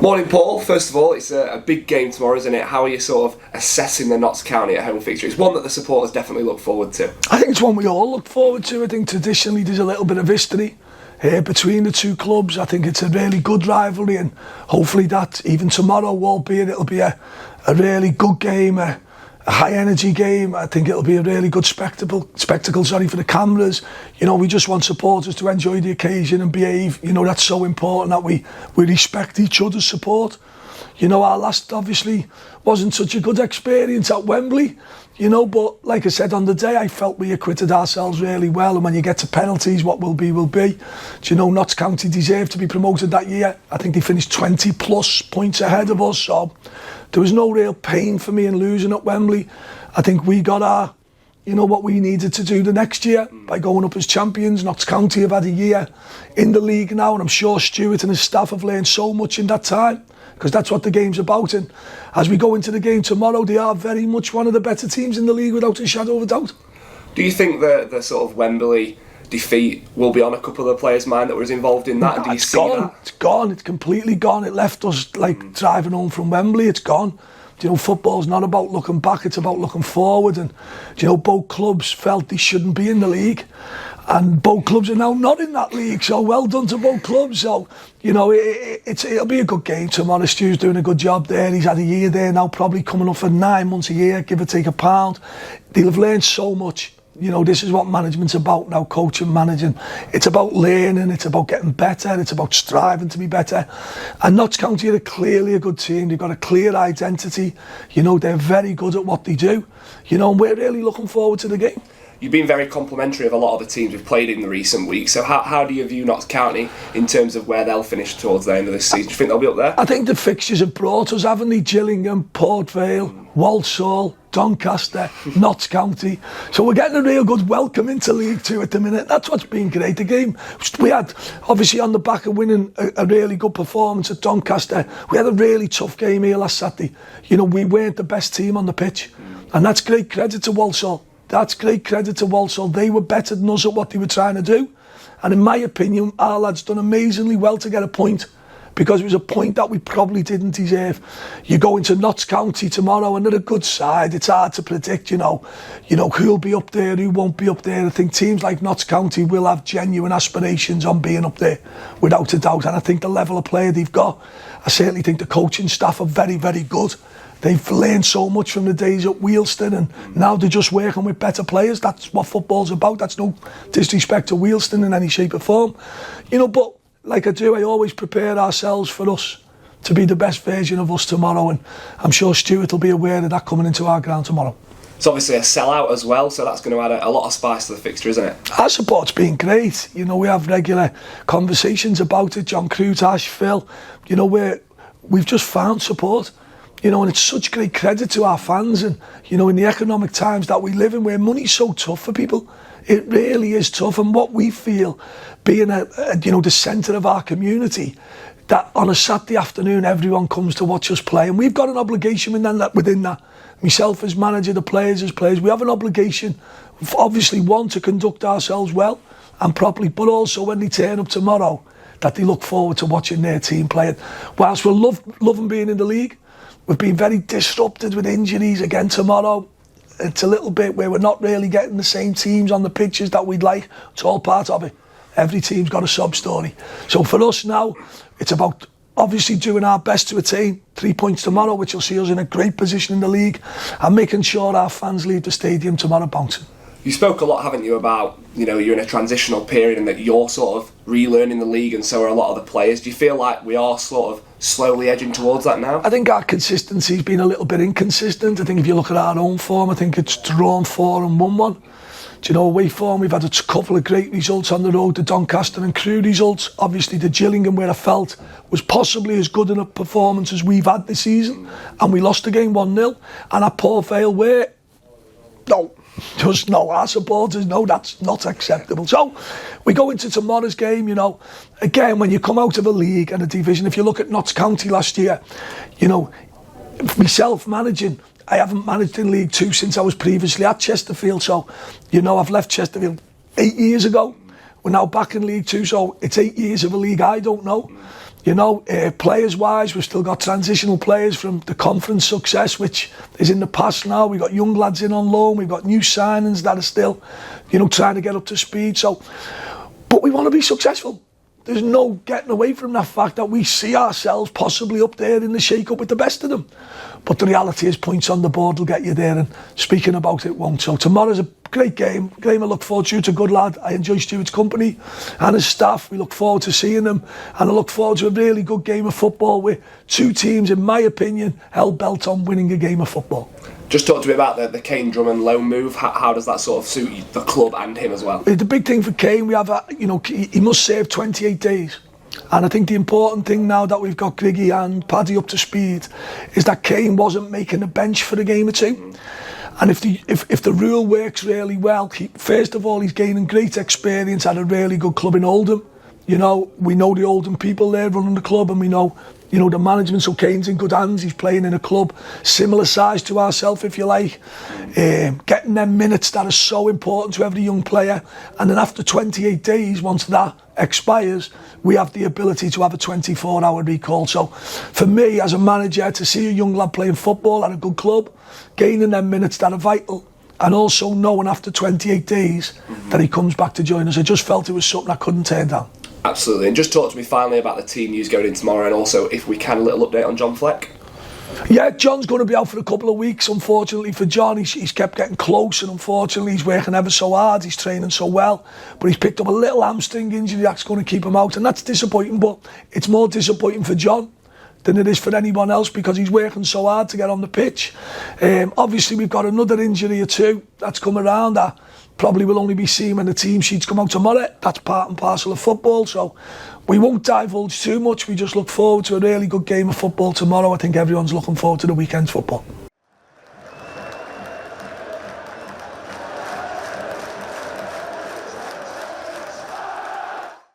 Morning, Paul. First of all, it's a big game tomorrow, isn't it? How are you sort of assessing the Notts County at home fixture? It's one that the supporters definitely look forward to. I think it's one we all look forward to. I think traditionally there's a little bit of history here between the two clubs. I think it's a really good rivalry, and hopefully that even tomorrow, albeit it'll be a really good game, a high energy game. I think it'll be a really good spectacle for the cameras. You know, we just want supporters to enjoy the occasion and behave. You know, that's so important that we respect each other's support. You know, our last obviously wasn't such a good experience at Wembley, you know, but like I said on the day, I felt we acquitted ourselves really well, and when you get to penalties, what will be will be. Do you know, Notts County deserved to be promoted that year. I think they finished 20 plus points ahead of us, so there was no real pain for me in losing at Wembley. I think we got our, you know, what we needed to do the next year by going up as champions. Notts County have had a year in the league now, and I'm sure Stuart and his staff have learned so much in that time, because that's what the game's about. And as we go into the game tomorrow, they are very much one of the better teams in the league without a shadow of a doubt. Do you think the sort of Wembley defeat will be on a couple of the players' mind that was involved in that? And do you see that? It's gone. It's completely gone. It left us like driving home from Wembley. It's gone. You know, football's not about looking back, it's about looking forward. And you know, both clubs felt they shouldn't be in the league, and both clubs are now not in that league, so well done to both clubs. So, you know, it'll be a good game tomorrow. Stu's doing a good job there. He's had a year there now, probably coming up for 9 months a year, give or take £1. They'll have learned so much. You know, this is what management's about now, coaching, managing. It's about learning, it's about getting better, it's about striving to be better. And Notts County are clearly a good team. They've got a clear identity. You know, they're very good at what they do. You know, and we're really looking forward to the game. You've been very complimentary of a lot of the teams we've played in the recent weeks. So how do you view Notts County in terms of where they'll finish towards the end of this season? Do you think they'll be up there? I think the fixtures have brought us, haven't they? Gillingham, Port Vale, Walsall, Doncaster, Notts County. So we're getting a real good welcome into League Two at the minute. That's what's been great. The game we had, obviously on the back of winning a really good performance at Doncaster, we had a really tough game here last Saturday. You know, we weren't the best team on the pitch, and that's great credit to Walsall. That's great credit to Walsall. They were better than us at what they were trying to do. And in my opinion, our lads done amazingly well to get a point, because it was a point that we probably didn't deserve. You go into Notts County tomorrow and they're a good side. It's hard to predict, you know who'll be up there, who won't be up there. I think teams like Notts County will have genuine aspirations on being up there, without a doubt. And I think the level of player they've got, I certainly think the coaching staff are very, very good. They've learned so much from the days at Wealdstone, and now they're just working with better players. That's what football's about. That's no disrespect to Wealdstone in any shape or form. You know, but like I do, I always prepare ourselves for us to be the best version of us tomorrow, and I'm sure Stuart will be aware of that coming into our ground tomorrow. It's obviously a sellout as well, so that's going to add a lot of spice to the fixture, isn't it? Our support's been great. You know, we have regular conversations about it. John Crutash, Phil, you know, we've just found support. You know, and it's such great credit to our fans. And, you know, in the economic times that we live in, where money's so tough for people, it really is tough. And what we feel, being the centre of our community, that on a Saturday afternoon, everyone comes to watch us play. And we've got an obligation within that. Myself as manager, the players as players, we have an obligation, obviously, one, to conduct ourselves well and properly, but also when they turn up tomorrow, that they look forward to watching their team playing. Whilst we'll love being in the league, we've been very disrupted with injuries again tomorrow. It's a little bit where we're not really getting the same teams on the pitches that we'd like. It's all part of it. Every team's got a sub-story. So for us now, it's about obviously doing our best to attain 3 points tomorrow, which will see us in a great position in the league, and making sure our fans leave the stadium tomorrow bouncing. You spoke a lot, haven't you, about, you know, you're in a transitional period and that you're sort of relearning the league, and so are a lot of the players. Do you feel like we are sort of slowly edging towards that now? I think our consistency's been a little bit inconsistent. I think if you look at our own form, I think it's drawn 4 and won 1. Do you know, away form, we've had a couple of great results on the road, the Doncaster and Crewe results. Obviously the Gillingham, where I felt was possibly as good in a performance as we've had this season, and we lost the game 1-0. And at Port Vale, where our supporters know that's not acceptable. So we go into tomorrow's game, you know, again, when you come out of a league and a division, if you look at Notts County last year, you know, myself managing, I haven't managed in League Two since I was previously at Chesterfield. So, you know, I've left Chesterfield 8 years ago. We're now back in League Two, so it's 8 years of a league I don't know. You know, players-wise, we've still got transitional players from the conference success, which is in the past now. We've got young lads in on loan. We've got new signings that are still, you know, trying to get up to speed. So, but we want to be successful. There's no getting away from that fact that we see ourselves possibly up there in the shake-up with the best of them. But the reality is points on the board will get you there, and speaking about it won't. So tomorrow's a great game I look forward to. It's a good lad. I enjoy Stuart's company and his staff. We look forward to seeing them, and I look forward to a really good game of football with two teams, in my opinion, hell-bent on winning a game of football. Just talk to me about the Kane Drummond loan move. How does that sort of suit you, the club and him as well? The big thing for Kane, we have he must serve 28 days. And I think the important thing now that we've got Griggy and Paddy up to speed is that Kane wasn't making a bench for a game or two. And if the rule works really well, first of all, he's gaining great experience at a really good club in Oldham. You know, we know the Oldham people there running the club, and we know, you know, the management. So Kane's in good hands. He's playing in a club similar size to ourselves, if you like. Getting them minutes that are so important to every young player. And then after 28 days, once that expires, we have the ability to have a 24-hour recall. So for me, as a manager, to see a young lad playing football at a good club, gaining them minutes that are vital, and also knowing after 28 days that he comes back to join us, I just felt it was something I couldn't turn down. Absolutely. And just talk to me finally about the team news going in tomorrow, and also, if we can, a little update on John Fleck. Yeah, John's going to be out for a couple of weeks. Unfortunately for John, he's kept getting close, and unfortunately he's working ever so hard. He's training so well, but he's picked up a little hamstring injury that's going to keep him out, and that's disappointing. But it's more disappointing for John than it is for anyone else, because he's working so hard to get on the pitch. Obviously, we've got another injury or two that's come around that probably will only be seen when the team sheets come out tomorrow. That's part and parcel of football, so we won't divulge too much. We just look forward to a really good game of football tomorrow. I think everyone's looking forward to the weekend's football.